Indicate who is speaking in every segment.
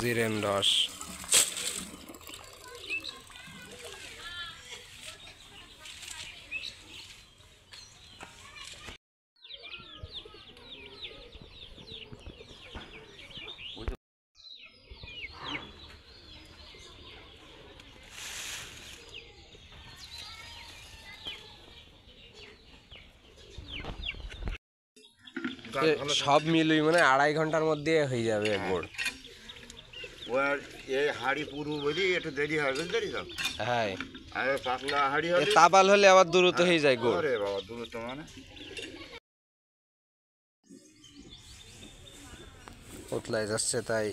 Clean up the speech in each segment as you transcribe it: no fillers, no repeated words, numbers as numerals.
Speaker 1: জিরেন রস। সব মিলুই মানে 2.5 ঘন্টার মধ্যে হয়ে যাবে গুড়।
Speaker 2: এই হাড়ি পুরু বলি একটু দেরি হয়, বুঝলি তো?
Speaker 1: হ্যাঁ,
Speaker 2: আর পাতলা হাড়ি হলে
Speaker 1: তাবাল হলে আবার দ্রুত হয়ে যায় গুড়।
Speaker 2: আরে বাবা, দ্রুত মানে
Speaker 1: উতলাই যাচ্ছে, তাই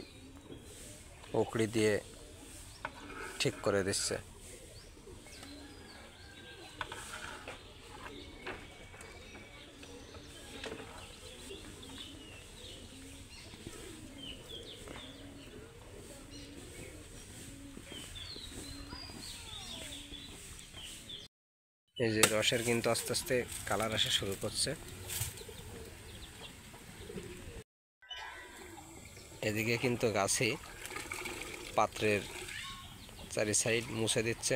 Speaker 1: উকড়ি দিয়ে ঠিক করে দিচ্ছে। এই যে রসের কিন্তু আস্তে আস্তে কালার আসা শুরু করছে। এদিকে কিন্তু গাছে পাত্রের চারি সাইড মুছে দিচ্ছে।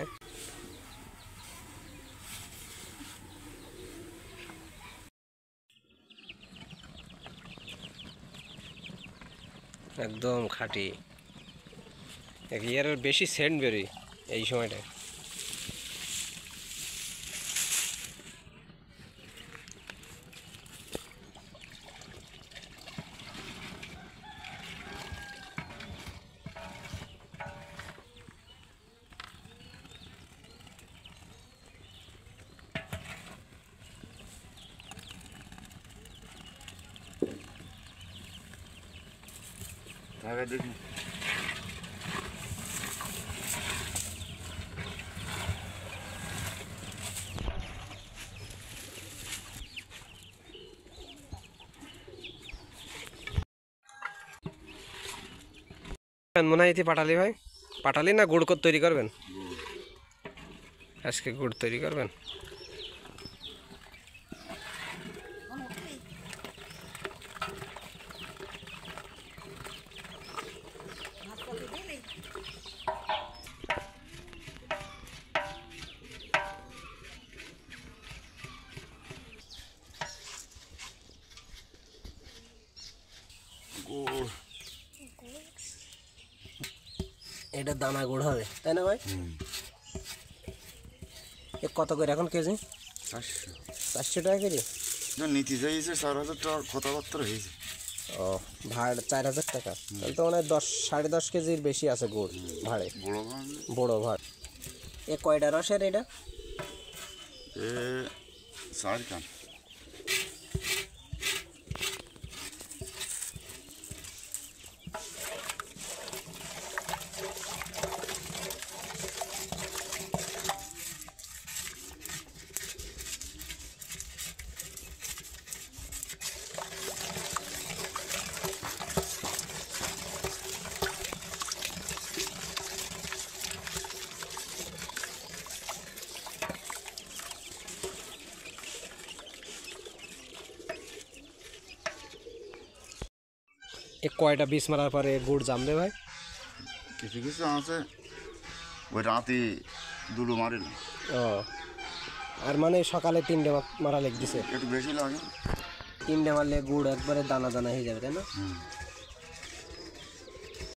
Speaker 1: একদম খাঁটি, এর বেশি সেন্ট বেরোয় এই সময়টায়।
Speaker 2: দেখি
Speaker 1: মনে হয় পাটালি ভাই, পাটালি না গুড় তৈরি করবেন? আজকে গুড় তৈরি করবেন। এটা দানা গুড় হবে, তাই না ভাই? এ কত করে এখন কেজি? 400 টাকা কেজি।
Speaker 2: নীতি যাইছে 4,000 টাকা কথাবার্তা হয়েছে।
Speaker 1: ও, ভাড় 4,000 টাকা, তাহলে তো মানে 10-10.5 কেজির বেশি আছে গুড় ভাড়ে। বড় ভাড়। এ কয়টা রসের এটা?
Speaker 2: 4 কান।
Speaker 1: এ কয়টা বিষ মারার পরে গুড় জামবে ভাই?
Speaker 2: কিছু কিছু আছে ওই রাতে দুটো মারিল।
Speaker 1: ও, আর মানে সকালে 3টে মারা লেগ দিছে,
Speaker 2: একটু বেশি লাগে।
Speaker 1: 3টে মারলে গুড় একবারে দানা দানা হয়ে যাবে, তাই না?